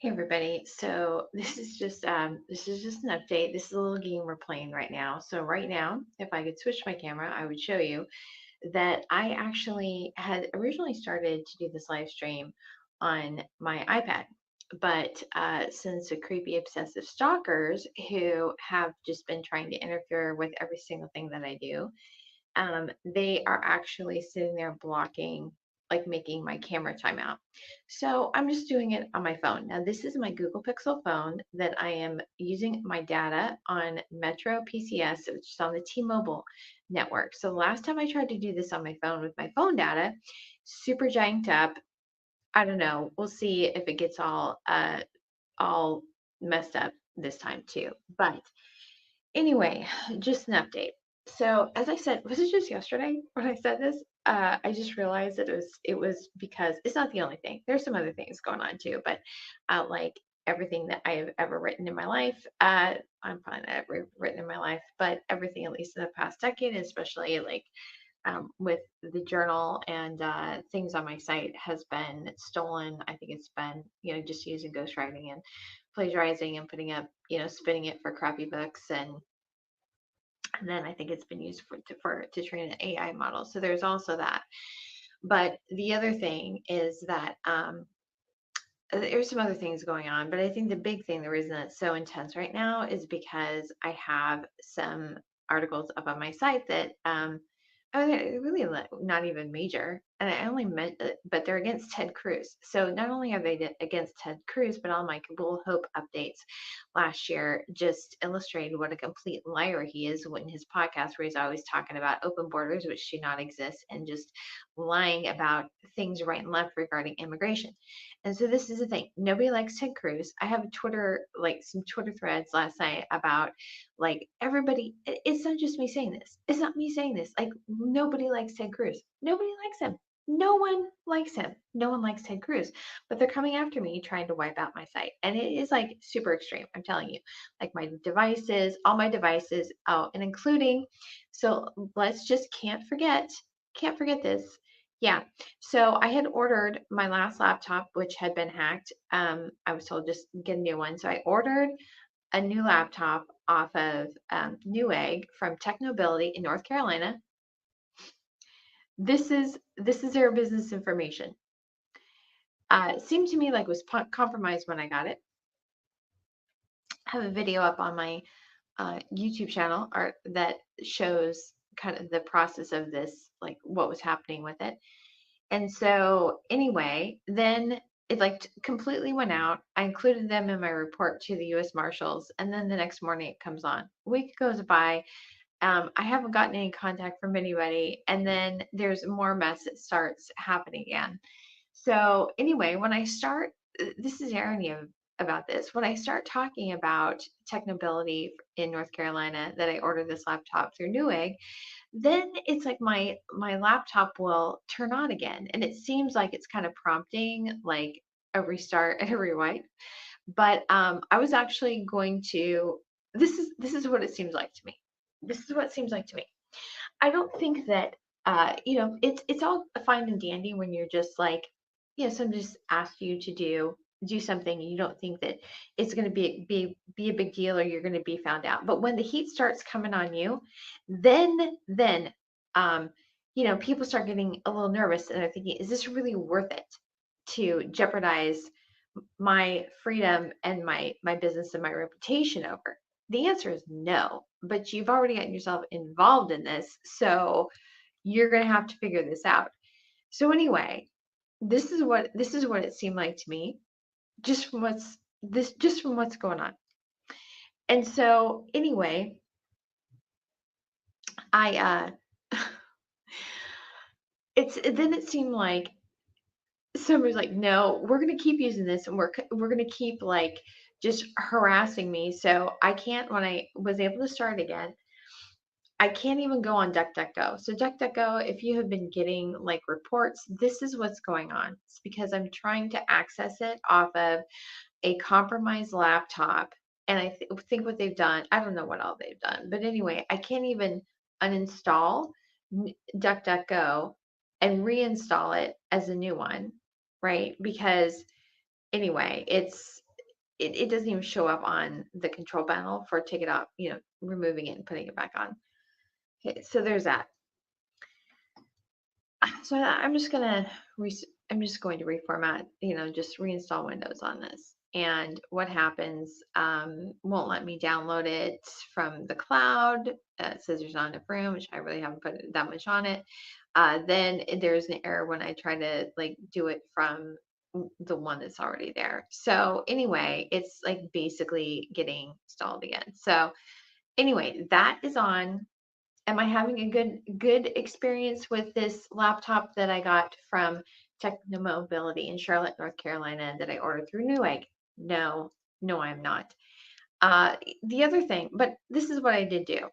Hey everybody. So this is just an update. This is a little game we're playing right now. So right now, if I could switch my camera, I would show you that I actually had originally started to do this live stream on my iPad. But since the creepy obsessive stalkers who have just been trying to interfere with every single thing that I do, they are actually sitting there blocking, like making my camera timeout. So I'm just doing it on my phone. Now, this is my Google Pixel phone that I am using my data on Metro PCS, which is on the T-Mobile network. So the last time I tried to do this on my phone with my phone data, super janked up. I don't know. We'll see if it gets all messed up this time too. But anyway, just an update. So as I said, was it just yesterday when I said this? I just realized that it was because it's not the only thing. There's some other things going on too, but like everything that I have ever written in my life, I'm probably not ever written in my life, but everything at least in the past decade, especially like with the journal and things on my site has been stolen. I think it's been, just using ghostwriting and plagiarizing and putting up, spinning it for crappy books and then I think it's been used to train an AI model. So there's also that. But the other thing is that there's some other things going on. But I think the big thing, the reason it's so intense right now, is because I have some articles up on my site that they're really not even major, and I only meant, but they're against Ted Cruz. So not only are they against Ted Cruz, but all my Will Hope updates last year just illustrated what a complete liar he is when his podcast, where he's always talking about open borders, which do not exist, and just lying about things right and left regarding immigration. And so this is the thing. Nobody likes Ted Cruz. I have some Twitter threads last night about like everybody. It's not just me saying this. It's not me saying this. Like nobody likes Ted Cruz. Nobody likes him. No one likes him. No one likes Ted Cruz. But they're coming after me trying to wipe out my site. And it is like super extreme. I'm telling you. Like my devices, all my devices, oh, and including, so let's just can't forget this. Yeah, so I had ordered my last laptop, which had been hacked. I was told just get a new one. So I ordered a new laptop off of Newegg from Technobility in North Carolina. This is their business information. It seemed to me like it was compromised when I got it. I have a video up on my YouTube channel that shows kind of the process of this, like what was happening with it. And so anyway, then it like completely went out. I included them in my report to the U.S. Marshals, and then the next morning it comes on. A week goes by. I haven't gotten any contact from anybody, and then there's more mess that starts happening again. So anyway, when I start, this is irony about this. When I start talking about Technobility in North Carolina, that I ordered this laptop through Newegg, then it's like my laptop will turn on again, and it seems like it's kind of prompting like a restart and a rewind. But I was actually going to. This is what it seems like to me. This is what it seems like to me. I don't think that it's all fine and dandy when you're just like, someone just asks you to do something and you don't think that it's going to be a big deal or you're going to be found out. But when the heat starts coming on you, then um people start getting a little nervous and they're thinking, is this really worth it to jeopardize my freedom and my business and my reputation over? The answer is no, but you've already gotten yourself involved in this, so you're going to have to figure this out. So anyway, this is what it seemed like to me, just from what's going on. And so anyway, I it seemed like somebody's like, no, we're going to keep using this, and we're going to keep like just harassing me. So I can't, when I was able to start again, I can't even go on DuckDuckGo. So DuckDuckGo, if you have been getting like reports, this is what's going on. It's because I'm trying to access it off of a compromised laptop. And I think what they've done, I don't know what all they've done, but anyway, I can't even uninstall DuckDuckGo and reinstall it as a new one, right? Because anyway, it doesn't even show up on the control panel for take it out, removing it and putting it back on. Okay, so there's that. So I'm just going to reformat, just reinstall Windows on this. And what happens, won't let me download it from the cloud. It says there's not enough room, which I really haven't put that much on it. Then there's an error when I try to like do it from the one that's already there. So anyway, it's like basically getting stalled again. So anyway, that is on. Am I having a good experience with this laptop that I got from Technomobility in Charlotte, North Carolina that I ordered through Newegg? No, no, I'm not. The other thing, but this is what I did do.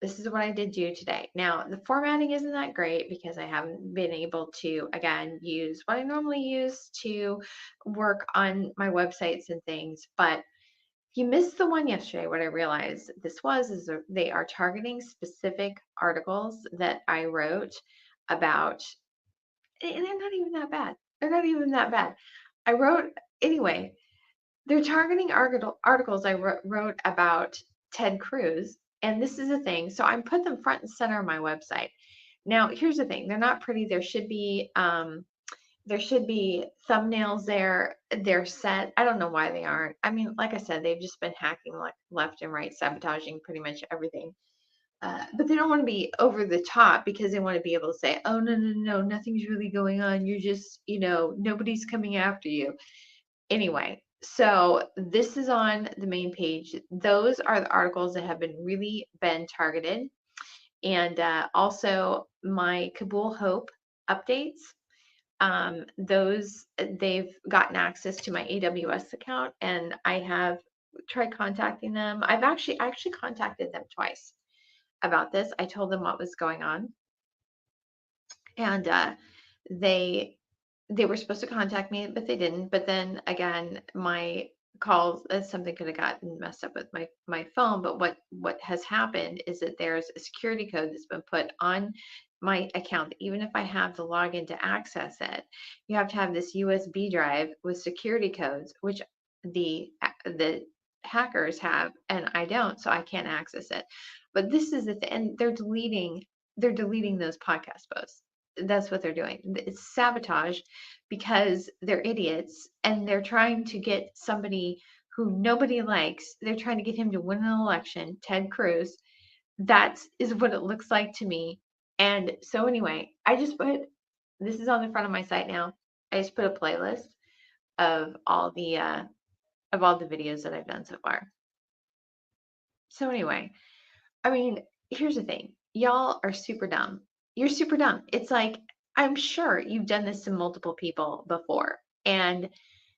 This is what I did do today. Now, the formatting isn't that great because I haven't been able to, again, use what I normally use to work on my websites and things. But if you missed the one yesterday, what I realized this is they are targeting specific articles that I wrote about, and they're not even that bad. They're not even that bad. I wrote, anyway, they're targeting articles I wrote about Ted Cruz, and this is a thing. So I put them front and center on my website. Now, here's the thing. They're not pretty. There should be thumbnails there. They're set. I don't know why they aren't. I mean, like I said, they've just been hacking left and right, sabotaging pretty much everything. But they don't want to be over the top because they want to be able to say, oh, no, no, no, nothing's really going on. You're just, nobody's coming after you. Anyway, so this is on the main page. Those are the articles that have been targeted. And also my Kabul Hope updates. They've gotten access to my AWS account, and I have tried contacting them. I actually contacted them twice about this. I told them what was going on, and they were supposed to contact me, but they didn't. But then again, my calls, something could have gotten messed up with my phone. But what has happened is that there's a security code that's been put on my account. Even if I have the login to access it, you have to have this USB drive with security codes, which the hackers have, and I don't, so I can't access it. But this is the thing, and they're deleting those podcast posts. That's what they're doing. It's sabotage because they're idiots and they're trying to get somebody who nobody likes. They're trying to get him to win an election, Ted Cruz. That is what it looks like to me. And so anyway, I just put, this is on the front of my site now. I just put a playlist of all the videos that I've done so far. So anyway, I mean, here's the thing. Y'all are super dumb. You're super dumb. It's like, I'm sure you've done this to multiple people before and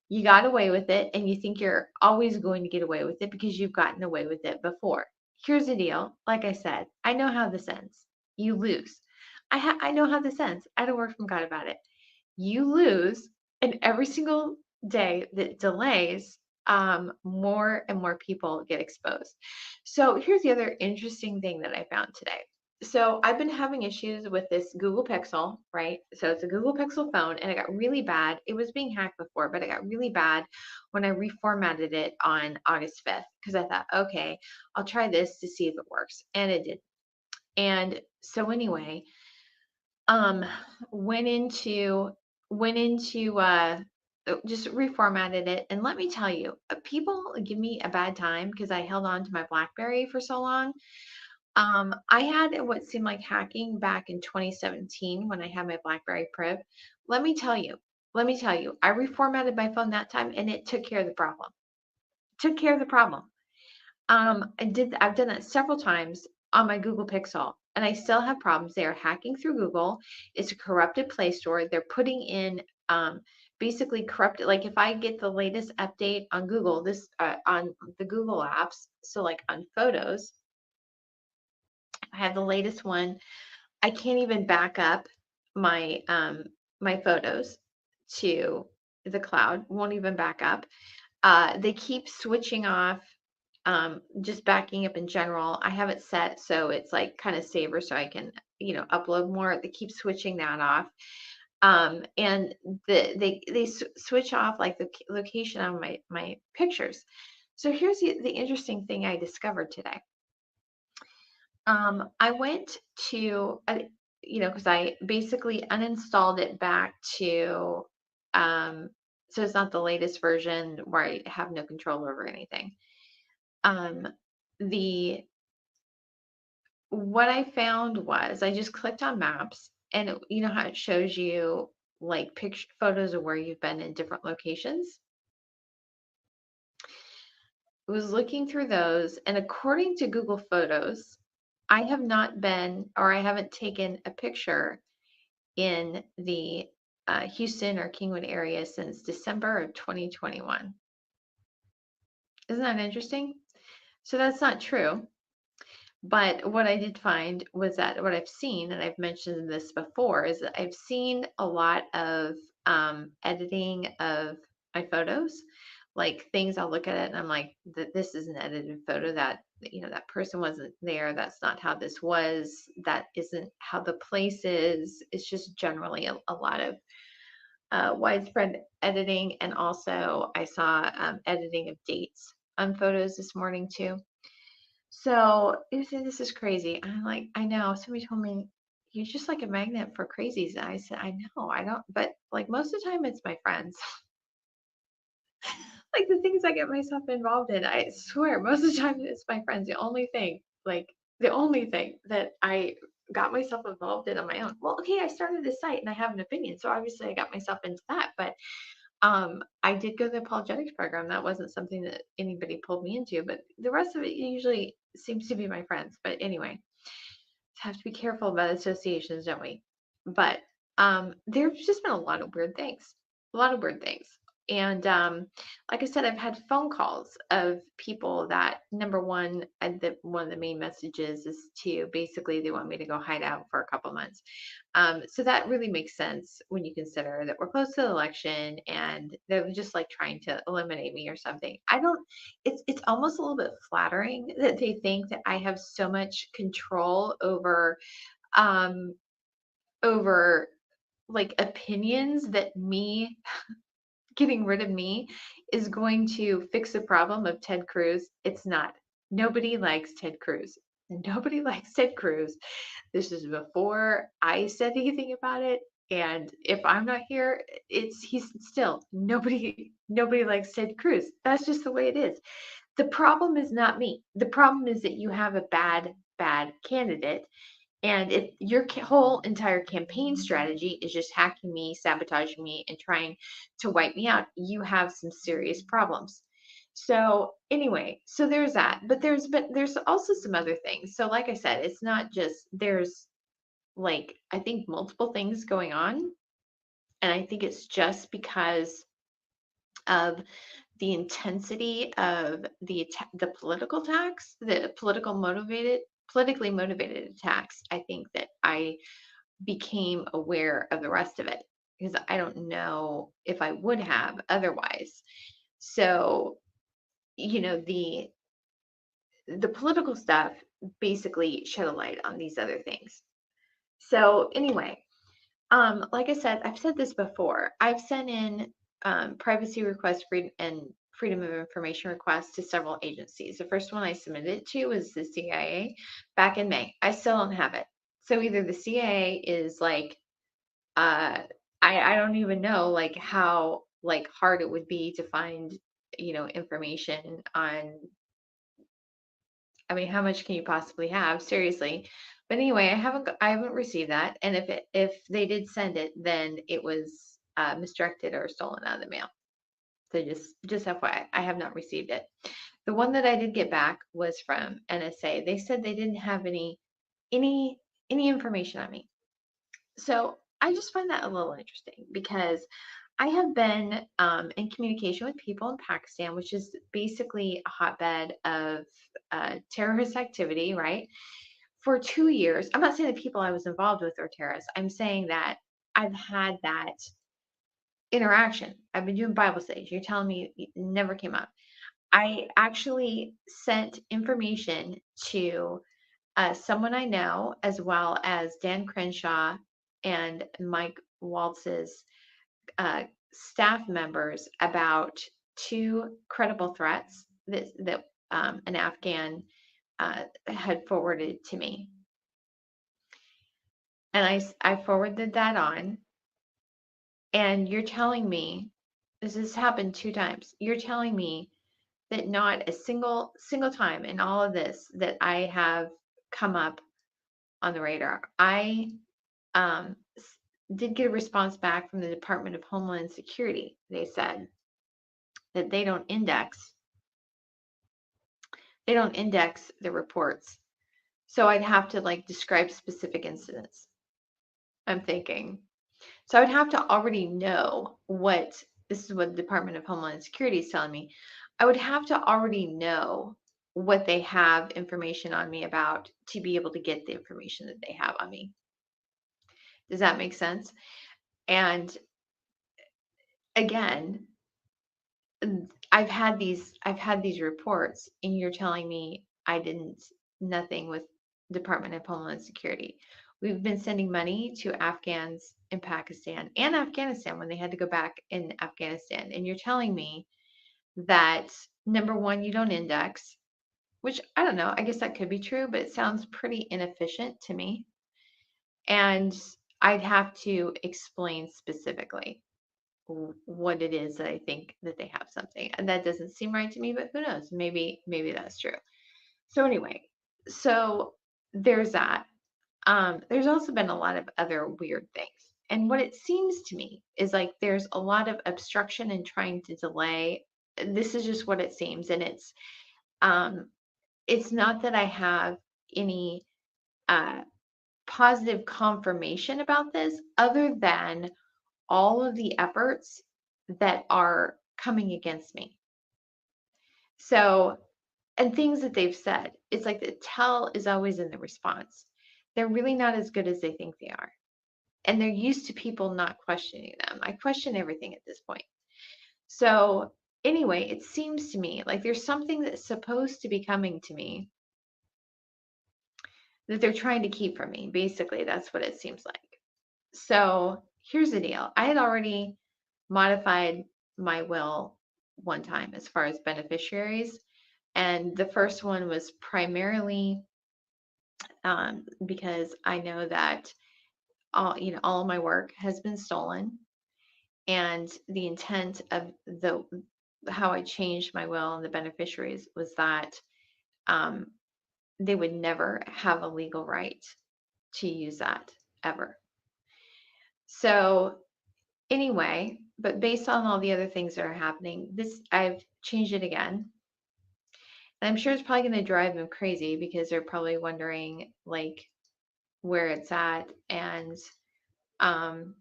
you got away with it, and you think you're always going to get away with it because you've gotten away with it before. Here's the deal. Like I said, I know how this ends. You lose. I know how this ends. I don't work from God about it. You lose, and every single day that delays, more and more people get exposed. So here's the other interesting thing that I found today. So I've been having issues with this Google Pixel, right? So it's a Google Pixel phone, and it got really bad. It was being hacked before, but it got really bad when I reformatted it on August 5th because I thought, okay, I'll try this to see if it works, and it did. And so anyway, um, went into just reformatted it, and let me tell you, people give me a bad time because I held on to my BlackBerry for so long. I had what seemed like hacking back in 2017 when I had my BlackBerry Priv. Let me tell you, I reformatted my phone that time and it took care of the problem. Took care of the problem. I've done that several times on my Google Pixel, and I still have problems. They are hacking through Google. It's a corrupted Play Store. They're putting in basically corrupted. Like if I get the latest update on Google, on the Google apps, so like on Photos, I have the latest one. I can't even back up my my photos to the cloud. Won't even back up. They keep switching off, just backing up in general. I have it set so it's like kind of saver so I can, upload more. They keep switching that off. And switch off like the location on my pictures. So here's the interesting thing I discovered today. I went to, because I basically uninstalled it back to, so it's not the latest version where I have no control over anything. Um, the What I found was I just clicked on maps, and you know how it shows you like picture photos of where you've been in different locations. I was looking through those, and according to Google Photos, I have not been, or I haven't taken a picture in the Houston or Kingwood area since December of 2021. Isn't that interesting? So that's not true. But what I did find was that what I've seen, and I've mentioned this before, is that I've seen a lot of editing of my photos, like things I'll look at it and I'm like, this is an edited photo, that that person wasn't there. That's not how this was. That isn't how the place is. It's just generally a lot of widespread editing. And also I saw editing of dates on photos this morning too. So you say this is crazy. I'm like, I know. Somebody told me you're just like a magnet for crazies. And I said, I know, I don't, but like most of the time it's my friends. Like the things I get myself involved in, I swear, most of the time it's my friends. The only thing that I got myself involved in on my own. Well, okay, I started this site and I have an opinion, so obviously I got myself into that. But I did go to the apologetics program. That wasn't something that anybody pulled me into, but the rest of it usually seems to be my friends. But anyway, have to be careful about associations, don't we? But there's just been a lot of weird things, a lot of weird things. And like I said, I've had phone calls of people that, number one, one of the main messages is to basically they want me to go hide out for a couple months. So that really makes sense when you consider that we're close to the election and they're just like trying to eliminate me or something. I don't, it's almost a little bit flattering that they think that I have so much control um over like opinions, that me getting rid of me is going to fix the problem of Ted Cruz. It's not. Nobody likes Ted Cruz. And nobody likes Ted Cruz. This is before I said anything about it. And if I'm not here, he's still nobody likes Ted Cruz. That's just the way it is. The problem is not me. The problem is that you have a bad candidate. And if your whole entire campaign strategy is just hacking me, sabotaging me, and trying to wipe me out, you have some serious problems. So anyway, so there's that. But there's also some other things. So like I said, it's not just there's like I think multiple things going on. And I think it's just because of the intensity of the political attacks, the politically motivated attacks. I think that I became aware of the rest of it because I don't know if I would have otherwise. So, the political stuff basically shed a light on these other things. So anyway, like I said, I've said this before. I've sent in privacy requests and freedom of information requests to several agencies. The first one I submitted to was the CIA back in May. I still don't have it. So either the CIA is like, uh, I don't even know like how like hard it would be to find, information on, I mean, how much can you possibly have? Seriously. But anyway, I haven't received that. And if they did send it, then it was misdirected or stolen out of the mail. So just FYI, I have not received it. The one that I did get back was from NSA. They said they didn't have any any information on me. So I just find that a little interesting because I have been in communication with people in Pakistan, which is basically a hotbed of terrorist activity, right? For 2 years. I'm not saying the people I was involved with are terrorists. I'm saying that I've had that interaction. I've been doing Bible studies. You're telling me it never came up. I actually sent information to someone I know, as well as Dan Crenshaw and Mike Waltz's staff members about two credible threats that an Afghan had forwarded to me. And I forwarded that on. And you're telling me, this has happened 2 times. You're telling me that not a single time in all of this that I have come up on the radar. I um, did get a response back from the Department of Homeland Security. They said that they don't index the reports. So I'd have to like describe specific incidents. I'm thinking. So I would have to already know what this is what the Department of Homeland Security is telling me. I would have to already know what they have information on me about to be able to get the information that they have on me. Does that make sense? And again, I've had these reports, and you're telling me I didn't nothing with Department of Homeland Security. We've been sending money to Afghans in Pakistan and Afghanistan when they had to go back in Afghanistan, and you're telling me that number one, you don't index, which I don't know. I guess that could be true, but it sounds pretty inefficient to me. And I'd have to explain specifically what it is that I think that they have something. And that doesn't seem right to me, but who knows? Maybe that's true. So anyway, so there's that. There's also been a lot of other weird things. And what it seems to me is like there's a lot of obstruction and trying to delay. This is just what it seems. And it's not that I have any uh positive confirmation about this other than all of the efforts that are coming against me. So, and things that they've said, it's like the tell is always in the response. They're really not as good as they think they are. And they're used to people not questioning them. I question everything at this point. So, anyway, it seems to me like there's something that's supposed to be coming to me that they're trying to keep from me. Basically, that's what it seems like. So, here's the deal. I had already modified my will one time as far as beneficiaries. And the first one was primarily because I know that all of my work has been stolen, and the intent of the how I changed my will and the beneficiaries was that um, they would never have a legal right to use that ever. So anyway, but based on all the other things that are happening, this I've changed it again. And I'm sure it's probably going to drive them crazy because they're probably wondering like where it's at and um,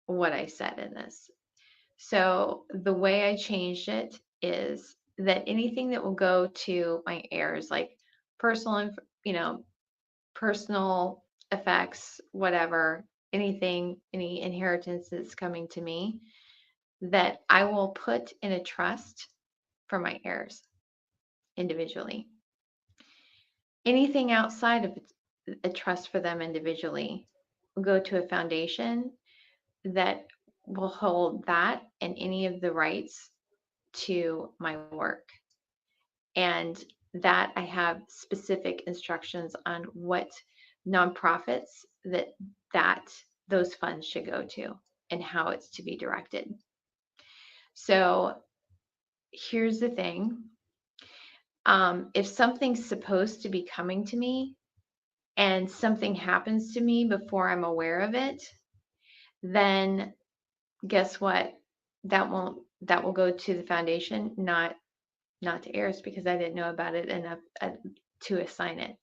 what I said in this. So the way I changed it is that anything that will go to my heirs, like personal, personal effects, whatever, anything, any inheritance that's coming to me, that I will put in a trust for my heirs individually. Anything outside of a trust for them individually will go to a foundation that will hold that and any of the rights to my work. And that I have specific instructions on what nonprofits that those funds should go to and how it's to be directed. So here's the thing. If something's supposed to be coming to me and something happens to me before I'm aware of it, then guess what? That will go to the foundation, not to heirs because I didn't know about it enough to assign it.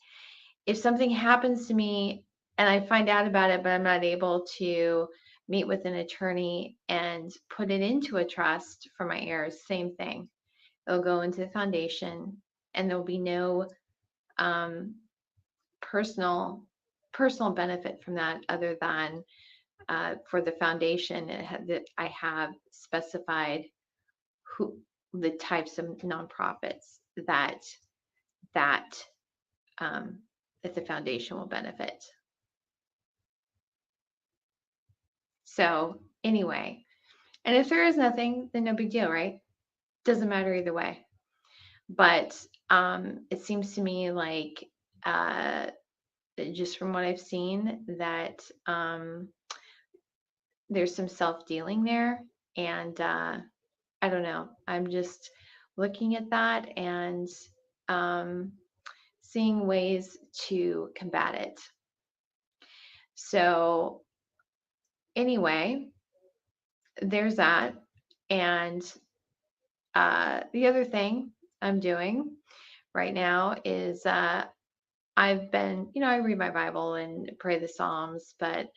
If something happens to me and I find out about it, but I'm not able to meet with an attorney and put it into a trust for my heirs, same thing. It'll go into the foundation, and there'll be no um, personal benefit from that other than for the foundation that I have specified who the types of nonprofits that um, that the foundation will benefit. So anyway, and if there is nothing, then no big deal, right? Doesn't matter either way. But it seems to me like uh, just from what I've seen that there's some self-dealing there, and I don't know. I'm just looking at that and um, seeing ways to combat it. So anyway, there's that. And the other thing I'm doing right now is I've been, I read my Bible and pray the Psalms, but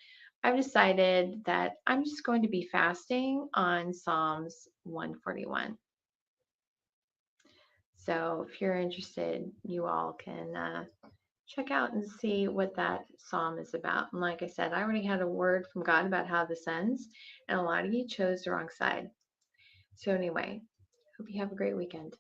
I've decided that I'm just going to be fasting on Psalms 141. So if you're interested, you all can check out and see what that psalm is about. And like I said, I already had a word from God about how this ends, and a lot of you chose the wrong side. So anyway, hope you have a great weekend.